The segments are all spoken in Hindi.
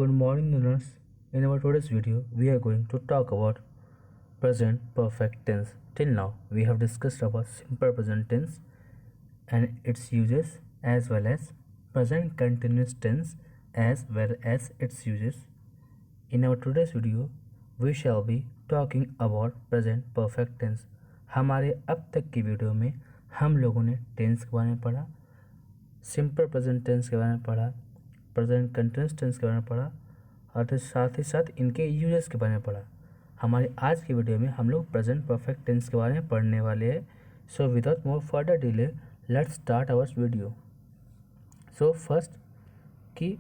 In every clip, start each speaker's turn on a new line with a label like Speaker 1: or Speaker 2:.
Speaker 1: Good morning, learners. In our today's video, we are going to talk about present perfect tense. Till now, we have discussed about simple present tense and its uses, as well as present continuous tense as well as its uses. In our today's video, we shall be talking about present perfect tense. हमारे अब तक की वीडियो में हम लोगों ने टेंस के बारे में पढ़ा, सिंपल प्रेजेंट टेंस के बारे में पढ़ा, प्रेजेंट कंटिन्यूअस टेंस के बारे में पढ़ा और साथ ही साथ इनके यूजेस के बारे में पढ़ा। हमारे आज की वीडियो में हम लोग प्रेजेंट परफेक्ट टेंस के बारे में पढ़ने वाले हैं। So without more further delay let's start our video. So first कि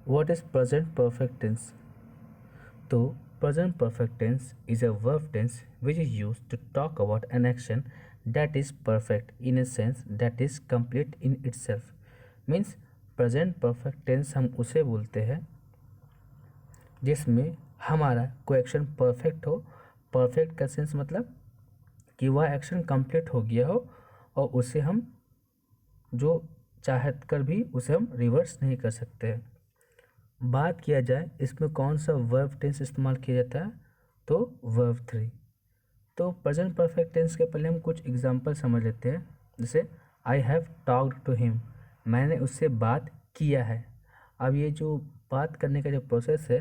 Speaker 1: what is present perfect tense. तो present perfect tense is a verb tense which is used to talk about an action that is perfect in a sense that is complete in itself. Means present perfect tense हम उसे बोलते हैं जिसमें हमारा कोई एक्शन परफेक्ट हो। परफेक्ट का सेंस मतलब कि वह एक्शन कंप्लीट हो गया हो और उसे हम जो चाहत कर भी उसे हम रिवर्स नहीं कर सकते हैं। बात किया जाए इसमें कौन सा वर्ब टेंस इस्तेमाल किया जाता है, तो वर्ब 3। तो प्रेजेंट परफेक्ट टेंस के पहले हम कुछ एग्जांपल समझ लेते हैं। जैसे I have talked to him, मैंने उससे बात किया है। अब ये जो बात करने का जो प्रोसेस है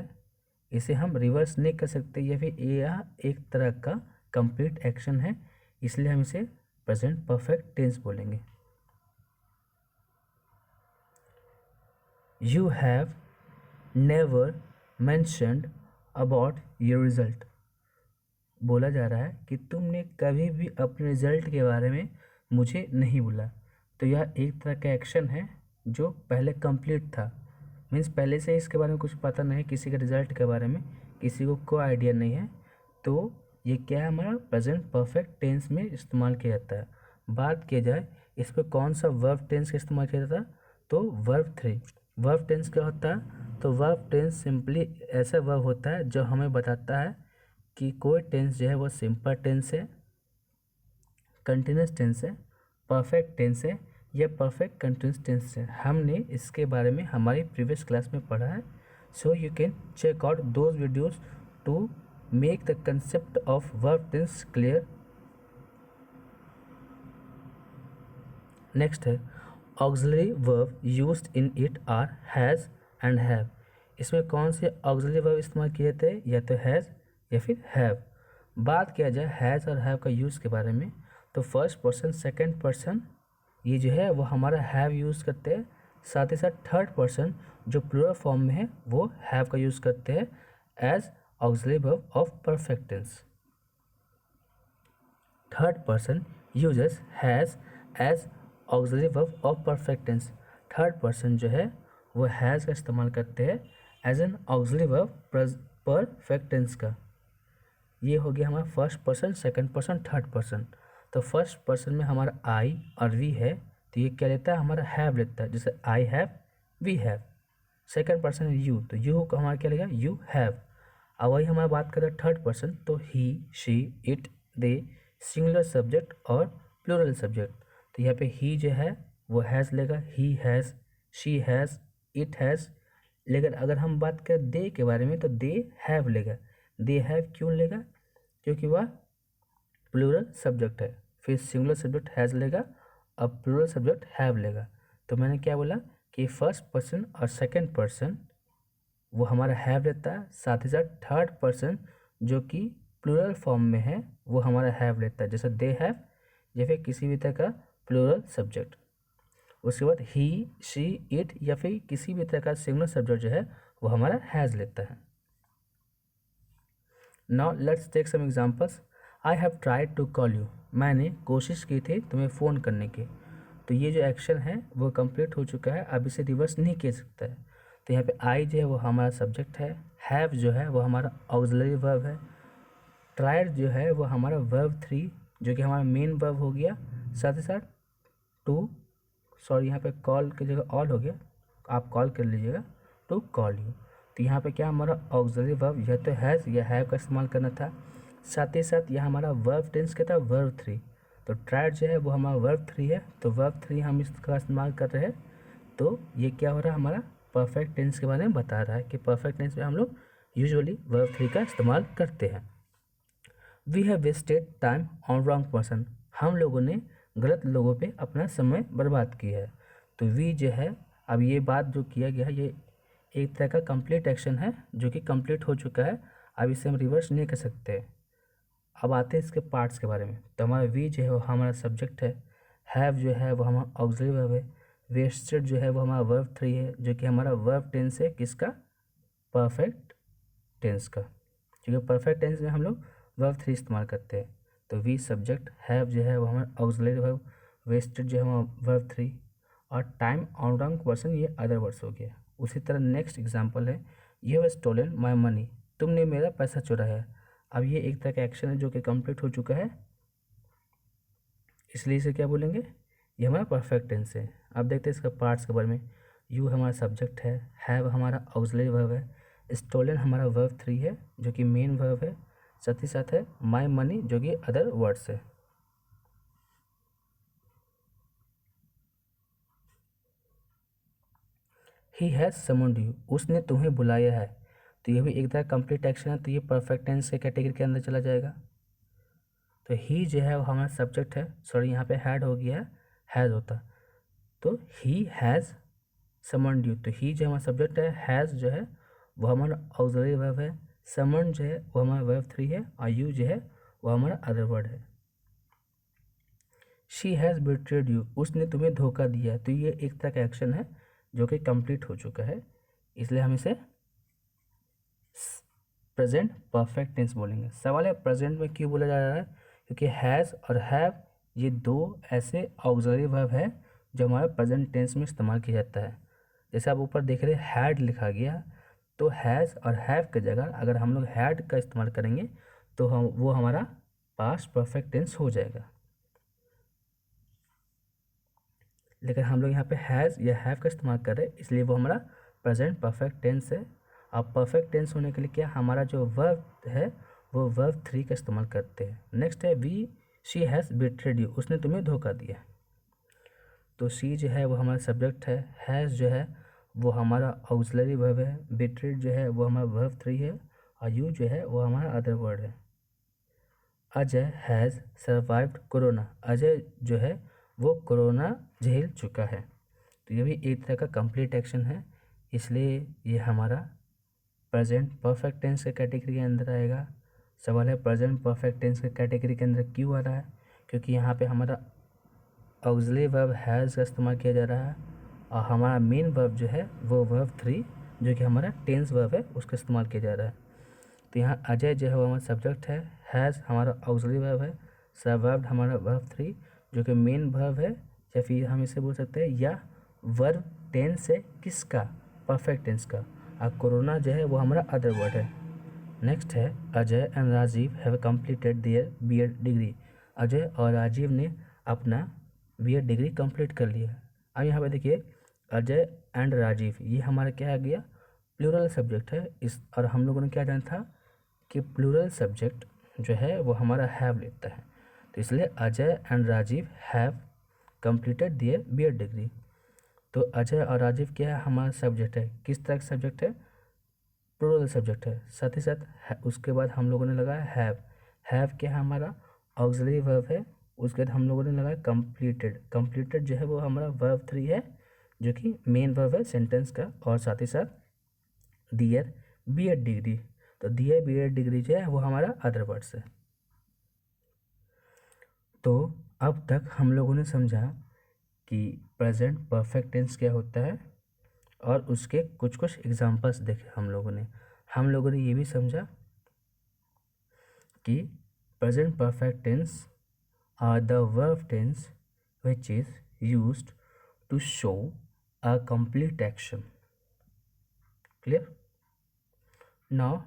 Speaker 1: इसे हम रिवर्स नहीं कर सकते, या फिर यह एक तरह का कंप्लीट एक्शन है, इसलिए हम इसे प्रेजेंट परफेक्ट टेंस बोलेंगे। You have never mentioned about your result. बोला जा रहा है कि तुमने कभी भी अपने रिजल्ट के बारे में मुझे नहीं बोला। तो यह एक तरह का एक्शन है जो पहले कंप्लीट था। मीन्स पहले से इसके बारे में कुछ पता नहीं, किसी के रिजल्ट के बारे में किसी को कोई आइडिया नहीं है। तो ये क्या है, हमारा प्रेजेंट परफेक्ट टेंस में इस्तेमाल किया जाता है। बात किया जाए इस पर कौन सा वर्ब टेंस का इस्तेमाल किया जाता है, तो वर्ब 3। वर्ब टेंस क्या होता है, तो वर्ब टेंस सिंपली ऐसा वर्ब होता है जो हमें बताता है कि कोई टेंस जो है वो सिंपल टेंस है, कंटिन्यूस टेंस है, परफेक्ट टेंस है या परफेक्ट कंटिन्यूस टेंस है। हमने इसके बारे में हमारी प्रीवियस क्लास में पढ़ा है। So you can check out those videos to make the concept of verb tense clear. Next है auxiliary verb used in it are has and have. इसमें कौन से ऑक्सिलरी वर्ब इस्तेमाल किए थे, या तो हैज़ या फिर हैव। बात किया जाए हैज़ और हैव का यूज़ के बारे में, तो फर्स्ट पर्सन सेकंड पर्सन ये जो है वो हमारा हैव यूज़ करते हैं। साथ ही साथ थर्ड पर्सन जो प्लूरल फॉर्म में है वो हैव का यूज़ करते हैं as auxiliary verb of perfect tense. Third person uses has as auxiliary verb of perfect tense. Third person जो है वो हैज़ का इस्तेमाल करते हैं as an auxiliary verb perfect tense का। ये हो गया हमारा first person second person third person. तो फर्स्ट पर्सन में हमारा आई और वी है, तो ये क्या लेता है, हमारा हैव लेता है। जैसे I have, we have. Second person you, तो यू को हमारा क्या लेगा, यू हैव। अब वही हमारा बात करें थर्ड पर्सन, तो he, she, it, they, singular subject और प्लूरल सब्जेक्ट। तो यहाँ पे ही जो है वो हैज़ लेगा, he has, she has, it has. लेकिन अगर हम बात करें दे के बारे में, तो दे हैव लेगा। दे हैव क्यों लेगा, क्योंकि वह प्लूरल सब्जेक्ट है। फिर सिंगुलर सब्जेक्ट हैज़ लेगा, अब प्लूरल सब्जेक्ट हैव लेगा। तो मैंने क्या बोला कि फर्स्ट पर्सन और सेकंड पर्सन वो हमारा हैव लेता है, साथ ही साथ थर्ड पर्सन जो कि प्लूरल फॉर्म में है वो हमारा हैव लेता है, जैसे दे हैव या फिर किसी भी तरह का प्लूरल सब्जेक्ट। उसके बाद ही, शी, इट या फिर किसी भी तरह का सिंगुलर सब्जेक्ट जो है वो हमारा हैज़ लेता है। Now let's take some examples. I have tried to call you, मैंने कोशिश की थी तुम्हें फ़ोन करने की। तो ये जो एक्शन है वो कंप्लीट हो चुका है, अब इसे रिवर्स नहीं किया सकता है। तो यहाँ पे आई जो है वो हमारा सब्जेक्ट है, हैव जो है वो हमारा ऑक्सिलरी वर्ब है, ट्राइड जो है वो हमारा वर्ब 3 जो कि हमारा मेन वर्ब हो गया। साथ ही साथ यहाँ पे कॉल की जगह ऑल हो गया, आप कॉल कर लीजिएगा, टू कॉल यू। तो यहाँ पे क्या हमारा ऑक्सिलरी वर्ब या तो हैज़ या हैव का इस्तेमाल करना था। साथ ही साथ यह हमारा वर्ब टेंस क्या था, वर्ब 3। तो ट्राइड जो है वो हमारा वर्ब 3 है, तो वर्ब 3 हम इसका इस्तेमाल कर रहे हैं। तो ये क्या हो रहा है, हमारा परफेक्ट टेंस के बारे में बता रहा है कि परफेक्ट टेंस में हम लोग यूजुअली वर्ब 3 का इस्तेमाल करते हैं। We have wasted time on wrong person, हम लोगों ने गलत लोगों पे अपना समय बर्बाद किया है। तो वी जो है, अब ये बात जो किया गया है ये एक तरह का कंप्लीट एक्शन है जो कि कंप्लीट हो चुका है, अब इसे हम रिवर्स नहीं कर सकते। अब आते हैं इसके पार्ट्स के बारे में। तो हमारा वी जो है वो हमारा सब्जेक्ट है, हैव जो है वो हमारा ऑक्सिलरी वर्ब है, वेस्टेड जो है वो हमारा वर्ब 3 है जो कि हमारा वर्ब टेंस है, किसका? परफेक्ट टेंस का, क्योंकि परफेक्ट टेंस में हम लोग वर्ब 3 इस्तेमाल करते हैं। तो वी सब्जेक्ट, हैव जो है वो हमारा ऑक्सिलरी वर्ब, वेस्टेड जो है हमारा वर्ब 3 और टाइम ऑन रॉन्ग पर्सन ये अदर वर्ड्स हो गया। उसी तरह नेक्स्ट एग्जांपल है, you have stolen my money, तुमने मेरा पैसा चुराया है। अब ये एक तरह का एक्शन है जो कि कंप्लीट हो चुका है, इसलिए इसे क्या बोलेंगे? ये हमारा परफेक्ट टेंस है। अब देखते हैं इसका पार्ट्स के बारे में। यू हमारा सब्जेक्ट है, हैव हमारा ऑक्सिलरी वर्ब है, स्टोलन हमारा वर्ब 3 है जो कि मेन वर्ब है, साथ ही साथ है माय मनी जो कि अदर वर्ड्स है। ही हैज़ समन्ड यू, उसने तुम्हें बुलाया है। तो ये भी एक तरह कंप्लीट एक्शन है, तो ये परफेक्ट टेंस के कैटेगरी के अंदर चला जाएगा। तो ही जो है वो हमारा सब्जेक्ट है, सॉरी यहाँ पे हैड हो गया है, हैज़ होता। तो ही हैज़ समन्ड यू, तो ही जो हमारा सब्जेक्ट है, हैज़ जो है वो हमारा ऑक्सिलरी वर्ब है, समन जो है वो हमारा वर्ब 3 है और यू जो है वो हमारा अदर वर्ड है। शी हैज़ बिट्रेड यू, उसने तुम्हें धोखा दिया। तो ये एक तरह का एक्शन है जो कि कंप्लीट हो चुका है, इसलिए हम इसे प्रेजेंट परफेक्ट टेंस बोलेंगे। सवाल है प्रेजेंट में क्यों बोला जा रहा है? क्योंकि हैज़ और हैव ये दो ऐसे ऑक्सिलरी वर्ब है जो हमारा प्रेजेंट टेंस में इस्तेमाल किया जाता है। जैसे आप ऊपर देख रहे हैं हैड लिखा गया, तो हैज़ और हैव की जगह अगर हम लोग हैड का इस्तेमाल करेंगे तो हम वो हमारा पास्ट परफेक्ट टेंस हो जाएगा। लेकिन हम लोग यहाँ पे हैज़ या हैव का इस्तेमाल कर रहे हैं, इसलिए वो हमारा प्रेजेंट परफेक्ट टेंस है। अब परफेक्ट टेंस होने के लिए क्या हमारा जो वर्ब है वो वर्ब 3 का इस्तेमाल करते हैं। नेक्स्ट है we she has betrayed you, उसने तुम्हें धोखा दिया। तो शी जो है वो हमारा सब्जेक्ट है, हैज़ जो है वो हमारा ऑक्सिलरी वर्ब है, बिट्रेड जो है वो हमारा वर्ब 3 है और यू जो है वो हमारा अदर वर्ड है। Ajay has survived corona, Ajay जो है वो कोरोना झेल चुका है। तो ये भी एक तरह का कंप्लीट एक्शन है, इसलिए ये हमारा प्रेजेंट परफेक्ट टेंस के कैटेगरी के अंदर आएगा। सवाल है प्रेजेंट परफेक्ट टेंस के कैटेगरी के अंदर क्यों आ रहा है? क्योंकि यहाँ पे हमारा ऑक्सिलरी वर्ब हैज़ का इस्तेमाल किया जा रहा है और हमारा मेन वर्ब जो है वो वर्ब 3 जो कि हमारा टेंस वर्ब है उसका इस्तेमाल किया जा रहा है। तो यहाँ अजय जो है वो हमारा सब्जेक्ट है, हैज़ हमारा ऑक्सिलरी वर्ब है, सर्वाइव्ड हमारा वर्ब 3 जो कि मेन वर्ब है, या फिर हम इसे बोल सकते हैं या वर्ब टेंस है किसका? परफेक्ट टेंस का। और कोरोना जो है वो हमारा अदर वर्ड है। नेक्स्ट है Ajay and Rajiv have completed their BEd degree, Ajay और राजीव ने अपना बीएड डिग्री कंप्लीट कर लिया। अब यहाँ पे देखिए अजय एंड राजीव ये हमारा क्या आ गया? प्लूरल सब्जेक्ट है। इस और हम लोगों ने क्या जाना था कि प्लूरल सब्जेक्ट जो है वो हमारा हैव लेता है, तो इसलिए Ajay and Rajiv have completed their BEd degree. तो अजय और राजीव क्या है? हमारा सब्जेक्ट है। किस तरह का सब्जेक्ट है? प्लूरल सब्जेक्ट है। साथ ही साथ उसके बाद हम लोगों ने लगाया हैव क्या है? हमारा ऑक्सिलरी वर्ब है। उसके बाद हम लोगों ने लगाया कंप्लीटेड जो है वो हमारा वर्ब 3 है जो कि मेन वर्ब है सेंटेंस का, और साथ ही साथ दियर बीएड डिग्री, तो दियर बीएड डिग्री जो है वो हमारा अदर वर्ड्स है। तो अब तक हम लोगों ने समझा कि प्रेजेंट परफेक्ट टेंस क्या होता है और उसके कुछ कुछ एग्जांपल्स देखे हम लोगों ने ये भी समझा कि present perfect tense are the verb tense which is used to show a complete action. Clear? Now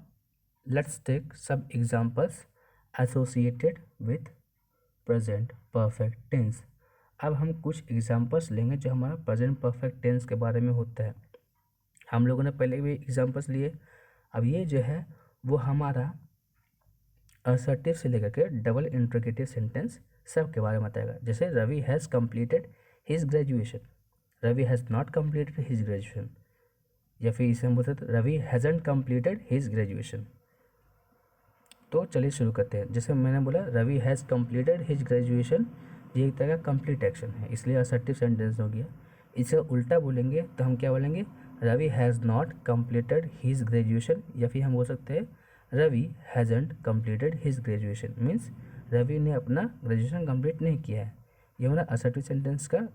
Speaker 1: let's take some examples associated with present perfect tense. अब हम कुछ एग्जांपल्स लेंगे जो हमारा प्रेजेंट परफेक्ट टेंस के बारे में होता है। हम लोगों ने पहले भी एग्जांपल्स लिए, अब ये जो है वो हमारा असर्टिव से लेकर के डबल इंट्रोगेटिव सेंटेंस सब के बारे में बताएगा। जैसे Ravi has completed his graduation, Ravi has not completed his graduation. या फिर इसे हम बोल सकते Ravi hasn't completed his graduation. तो चलिए शुरू करते हैं। जैसे मैंने बोला Ravi has completed his graduation, ये एक तरह का कंप्लीट एक्शन है, इसलिए असर्टिव सेंटेंस हो गया। इसे उल्टा बोलेंगे तो हम क्या बोलेंगे, Ravi has not completed his graduation, या फिर हम बोल सकते हैं Ravi hasn't completed his graduation, means Ravi ने अपना ग्रेजुएशन कंप्लीट नहीं किया है। ये हमारा असर्टिव सेंटेंस का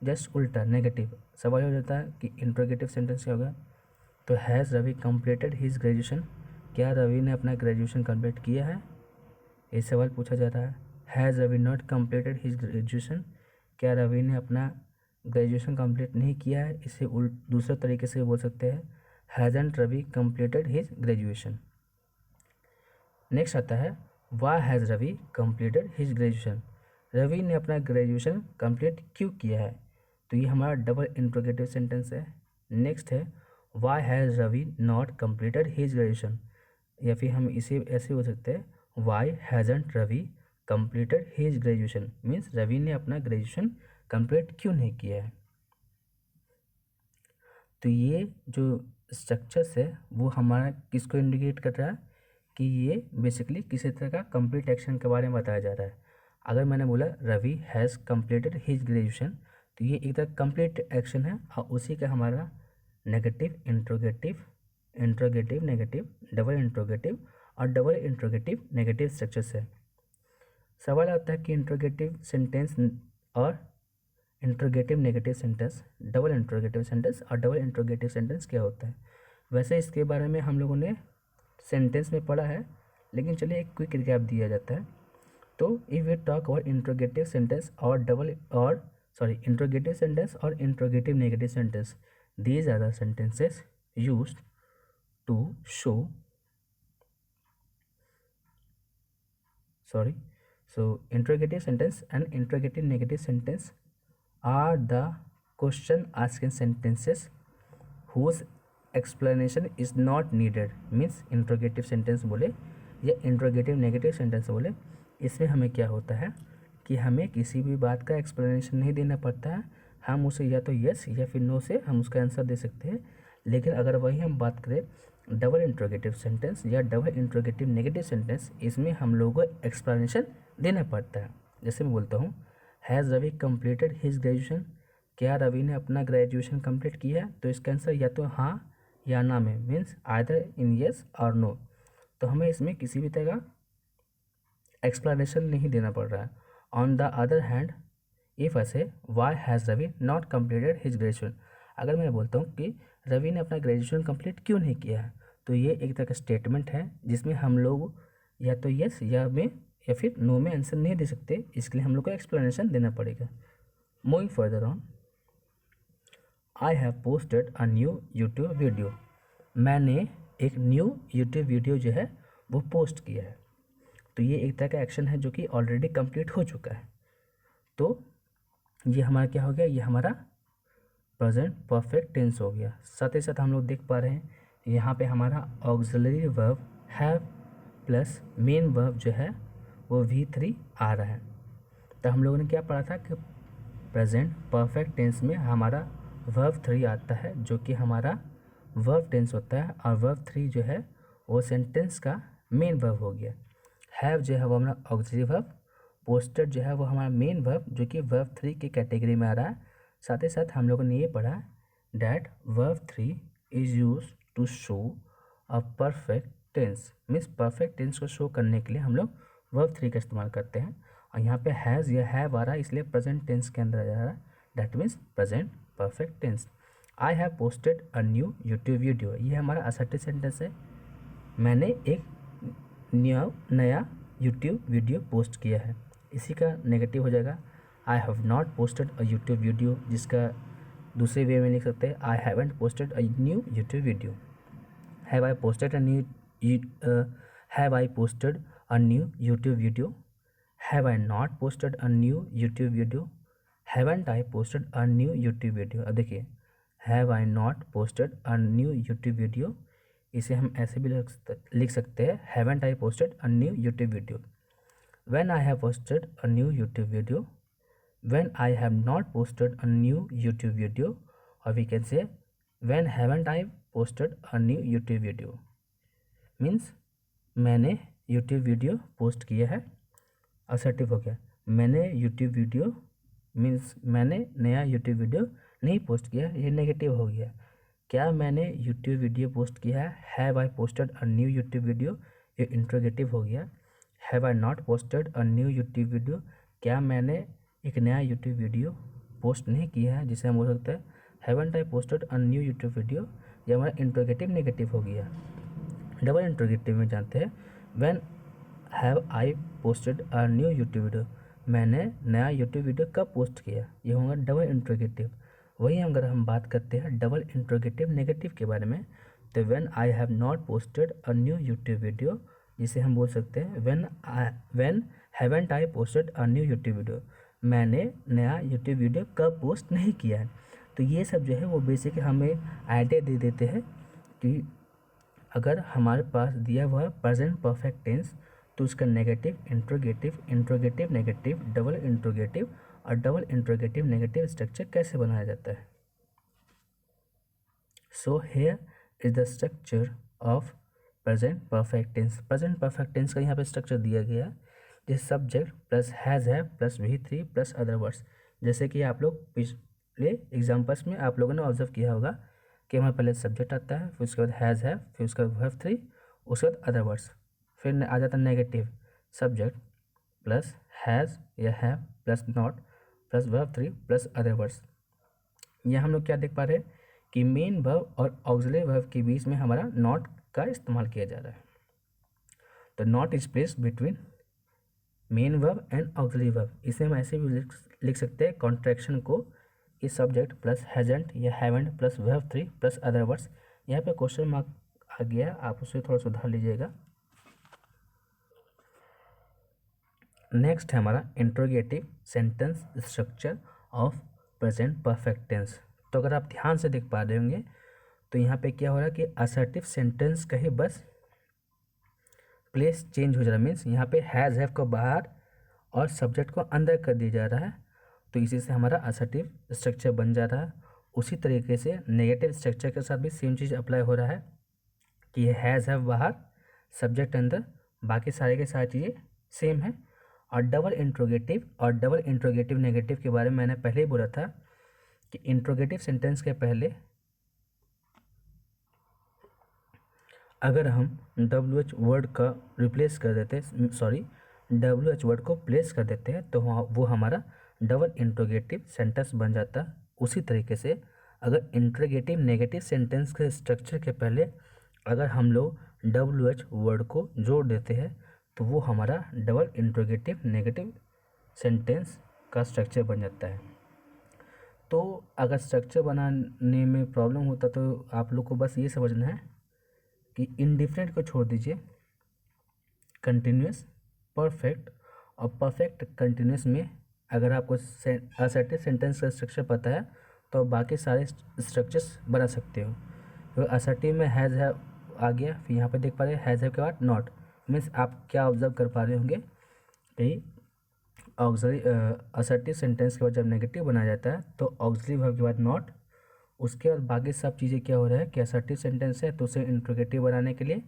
Speaker 1: जस्ट उल्टा नेगेटिव। सवाल हो जाता है कि इंट्रोगेटिव सेंटेंस क्या होगा। तो has Ravi completed his graduation, क्या रवि ने अपना ग्रेजुएशन कंप्लीट किया है, ये सवाल पूछा जा रहा है। Has Ravi not completed his graduation, क्या रवि ने अपना ग्रेजुएशन कंप्लीट नहीं किया है, इसे दूसरे तरीके से बोल सकते हैं hasn't Ravi completed his graduation. Next आता है why has Ravi completed his graduation, Ravi ने अपना ग्रेजुएशन कंप्लीट क्यों किया है, तो ये हमारा डबल इंट्रोगेटिव सेंटेंस है। नेक्स्ट है why has Ravi not completed his graduation, या फिर हम इसे ऐसे हो सकते हैं why hasn't Ravi completed his graduation, means Ravi ने अपना ग्रेजुएशन कंप्लीट क्यों नहीं किया है। तो ये जो स्ट्रक्चर्स है वो हमारा किसको इंडिकेट कर रहा है कि ये बेसिकली किसी तरह का कंप्लीट एक्शन के बारे में बताया जा रहा है। अगर मैंने बोला Ravi has completed his graduation, तो ये एक तरह कंप्लीट एक्शन है और उसी का हमारा negative interrogative, interrogative negative, double interrogative और डबल इंट्रोगेटिव नेगेटिव स्ट्रक्चर्स है। सवाल आता है कि इंट्रोगेटिव सेंटेंस और interrogative negative sentence, double interrogative sentence और डबल इंट्रोगेटिव सेंटेंस क्या होता है। वैसे इसके बारे में हम लोगों ने सेंटेंस में पढ़ा है, लेकिन चलिए एक क्विक रिकैप दिया जाता है। तो if we talk about interrogative sentence और इंट्रोगेटिव सेंटेंस और interrogative negative sentence, these are the sentences used to show so interrogative sentence and interrogative negative sentence are the question asking sentences whose explanation is not needed, means interrogative sentence बोले या interrogative negative sentence बोले, इसमें हमें क्या होता है कि हमें किसी भी बात का एक्सप्लेनेशन नहीं देना पड़ता है, हम उसे या तो यस या फिर नो से हम उसका आंसर दे सकते हैं। लेकिन अगर वही हम बात करें डबल इंट्रोगेटिव सेंटेंस या डबल इंट्रोगेटिव नेगेटिव सेंटेंस, इसमें हम लोगों को एक्सप्लेनेशन देना पड़ता है। जैसे मैं बोलता हूँ has Ravi completed his graduation, क्या रवि ने अपना ग्रेजुएशन कंप्लीट किया है, तो इसका आंसर या तो हाँ या ना में, मीन्स आइदर इन यस और नो। तो हमें इसमें किसी भी तरह का एक्सप्लेनेशन नहीं देना पड़ रहा है। On the other hand if ऐसे why has Ravi not completed his graduation, अगर मैं बोलता हूँ कि रवि ने अपना ग्रेजुएशन कंप्लीट क्यों नहीं किया है, तो ये एक तरह का स्टेटमेंट है जिसमें हम लोग या तो यस या में या फिर नो में आंसर नहीं दे सकते, इसके लिए हम लोग को एक्सप्लेनेशन देना पड़ेगा। Moving further on, I have posted a new YouTube video, मैंने एक न्यू यूट्यूब वीडियो जो है वो पोस्ट किया है। तो ये एक तरह का एक्शन है जो कि ऑलरेडी कंप्लीट हो चुका है। तो ये हमारा क्या हो गया, ये हमारा प्रेजेंट परफेक्ट टेंस हो गया। साथ ही साथ हम लोग देख पा रहे हैं यहाँ पे हमारा auxiliary verb have plus main verb जो है वो V3 आ रहा है। तो हम लोगों ने क्या पढ़ा था कि प्रेजेंट परफेक्ट टेंस में हमारा वर्ब 3 आता है जो कि हमारा वर्ब टेंस होता है, और वर्ब 3 जो है वो सेंटेंस का मेन वर्ब हो गया। हैव जो है वो हमारा ऑक्सिलरी वर्ब, पोस्टेड जो है वो हमारा मेन वर्ब जो कि वर्ब 3 की कैटेगरी में आ रहा है। साथ ही साथ हम लोगों ने ये पढ़ा that verb 3 is use to show a perfect tense, means perfect tense को शो करने के लिए हम लोग वर्ब 3 का इस्तेमाल करते हैं। और यहाँ पे हैज़ या हैव आ रहा है इसलिए प्रेजेंट टेंस के अंदर आ जा रहा है, that means present perfect tense. I have posted a new YouTube video, ये हमारा असर्टिव सेंटेंस है, मैंने एक नया यूट्यूब वीडियो पोस्ट किया है। इसी का नेगेटिव हो जाएगा I have not posted a YouTube video, जिसका दूसरे वे में लिख सकते हैं I haven't posted a new YouTube video. Have I posted a new have I posted a new YouTube video, have I not posted a new YouTube video, haven't I posted a new YouTube video. अब देखिए have I not posted a new YouTube video, इसे हम ऐसे भी लिख सकते हैं haven't I posted a new YouTube video. When I have posted a new YouTube video, when I have not posted a new YouTube video, or we can say when haven't I posted a new YouTube video means मैंने यूट्यूब वीडियो पोस्ट किया है। असर्टिव हो गया। मैंने यूट्यूब वीडियो मीन्स मैंने नया यूट्यूब वीडियो नहीं पोस्ट किया, ये नेगेटिव हो गया। क्या मैंने यूट्यूब वीडियो पोस्ट किया है? Have I posted a new YouTube video, ये इंट्रोगेटिव हो गया। Have I not posted a new YouTube video, क्या मैंने एक नया यूट्यूब वीडियो पोस्ट नहीं किया है, जिसे हम बोल सकते हैं haven't I posted a new YouTube video, ये हमारा इंट्रोगेटिव नेगेटिव हो गया। डबल इंट्रोगेटिव में जानते हैं when have I posted a new YouTube video, मैंने नया यूट्यूब वीडियो कब पोस्ट किया, ये होगा डबल इंट्रोगेटिव। वही अगर हम बात करते हैं डबल इंट्रोगेटिव नेगेटिव के बारे में, तो when I have not posted a new YouTube video, जिसे हम बोल सकते हैं when haven't I posted a new YouTube video, मैंने नया यूट्यूब वीडियो कब पोस्ट नहीं किया है। तो ये सब जो है वो बेसिक हमें आइडिया दे देते हैं कि अगर हमारे पास दिया हुआ प्रेजेंट परफेक्ट टेंस तो उसका negative interrogative, interrogative negative, double interrogative और डबल इंट्रोगेटिव नेगेटिव स्ट्रक्चर कैसे बनाया जाता है। So here is the structure of present perfect tense. Present perfect tense का यहाँ पे स्ट्रक्चर दिया गया है, जिस सब्जेक्ट प्लस हैज़ है plus V3 plus other words. जैसे कि आप लोग पिछले एग्जाम्पल्स में आप लोगों ने ऑब्जर्व किया होगा कि हमारे पहले सब्जेक्ट आता है, फिर उसके बाद हैज़ है, फिर उसके बाद वर्ब 3, उसके बाद अदर वर्ड्स, फिर आ जाता है नेगेटिव सब्जेक्ट प्लस हैज़ या have plus not plus verb 3 plus other words. यहाँ हम लोग क्या देख पा रहे हैं कि मेन वर्ब और ऑक्सिलरी वर्ब के बीच में हमारा नॉट का इस्तेमाल किया जा रहा है। तो not is placed between main verb and auxiliary verb. इसे हम ऐसे भी लिख सकते हैं कॉन्ट्रैक्शन को कि सब्जेक्ट प्लस हैजेंट या haven't plus verb 3 plus other words. यहाँ पे क्वेश्चन मार्क आ गया, आप उसे थोड़ा सुधार लीजिएगा। नेक्स्ट है हमारा interrogative sentence structure of present perfect tense. तो अगर आप ध्यान से देख पा रहे होंगे तो यहाँ पे क्या हो रहा है कि असर्टिव सेंटेंस का ही बस प्लेस चेंज हो जा रहा है। मीन्स यहाँ पे हैज़ हैव को बाहर और सब्जेक्ट को अंदर कर दिया जा रहा है, तो इसी से हमारा असर्टिव स्ट्रक्चर बन जा रहा है। उसी तरीके से नेगेटिव स्ट्रक्चर के साथ भी सेम चीज़ अप्लाई हो रहा है कि हैज़ हैव बाहर, सब्जेक्ट अंदर, बाकी सारे के सारी चीज़ें सेम है। और डबल इंट्रोगेटिव और डबल इंट्रोगेटिव नेगेटिव के बारे में मैंने पहले ही बोला था कि इंट्रोगेटिव सेंटेंस के पहले अगर हम WH वर्ड का रिप्लेस कर देते हैं, सॉरी WH वर्ड को प्लेस कर देते हैं, तो वो हमारा डबल इंट्रोगेटिव सेंटेंस बन जाता है। उसी तरीके से अगर इंट्रोगेटिव नेगेटिव सेंटेंस के स्ट्रक्चर के पहले अगर हम लोग WH वर्ड को जोड़ देते हैं तो वो हमारा डबल इंट्रोगेटिव नेगेटिव सेंटेंस का स्ट्रक्चर बन जाता है। तो अगर स्ट्रक्चर बनाने में प्रॉब्लम होता तो आप लोग को बस ये समझना है कि इनडिफरेंट को छोड़ दीजिए, कंटिन्यूस, परफेक्ट और परफेक्ट कंटिन्यूस में अगर आपको असर्टिव सेंटेंस का स्ट्रक्चर पता है तो बाकी सारे स्ट्रक्चर्स बना सकते हो। तो असर्टिव में हैज़ हैव आ गया, फिर यहाँ पे देख पा रहे हैं हैज़ हैव के बाद नॉट। मीन्स आप क्या ऑब्जर्व कर पा रहे होंगे कि ऑक्सिलरी असर्टिव सेंटेंस के बाद जब नेगेटिव बनाया जाता है तो ऑक्सिलरी वर्ब के बाद नॉट, उसके बाद बाकी सब चीज़ें क्या हो रहा है कि असर्टिव सेंटेंस है तो उसे इंट्रोगेटिव बनाने के लिए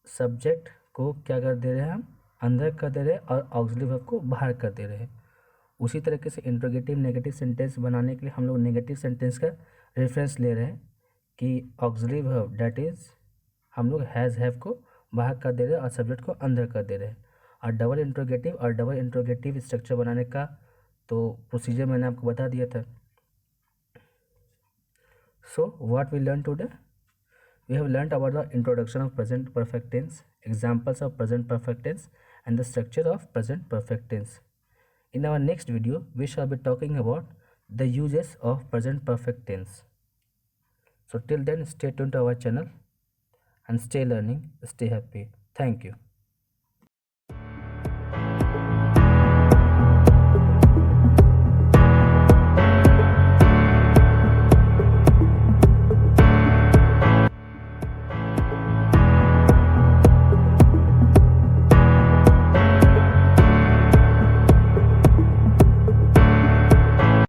Speaker 1: सब्जेक्ट को क्या कर दे रहे हैं, हम अंदर कर दे रहे हैं और ऑक्सिलरी वर्ब को बाहर कर दे रहे हैं। उसी तरीके से इंट्रोगेटिव नेगेटिव सेंटेंस बनाने के लिए हम लोग नेगेटिव सेंटेंस का रेफरेंस ले रहे हैं कि ऑक्सिलरी वर्ब डैट इज़ हम लोग हैज़ हैव को बाहर कर दे रहे हैं और सब्जेक्ट को अंदर कर दे रहे हैं। और डबल इंट्रोगेटिव स्ट्रक्चर बनाने का तो प्रोसीजर मैंने आपको बता दिया था। So what we learned today? We have learned about the introduction of present perfect tense, examples of present perfect tense and the structure of present perfect tense. In our next video, we shall be talking about the uses of present perfect tense. So till then, stay tuned to our channel and stay learning, stay happy. Thank you.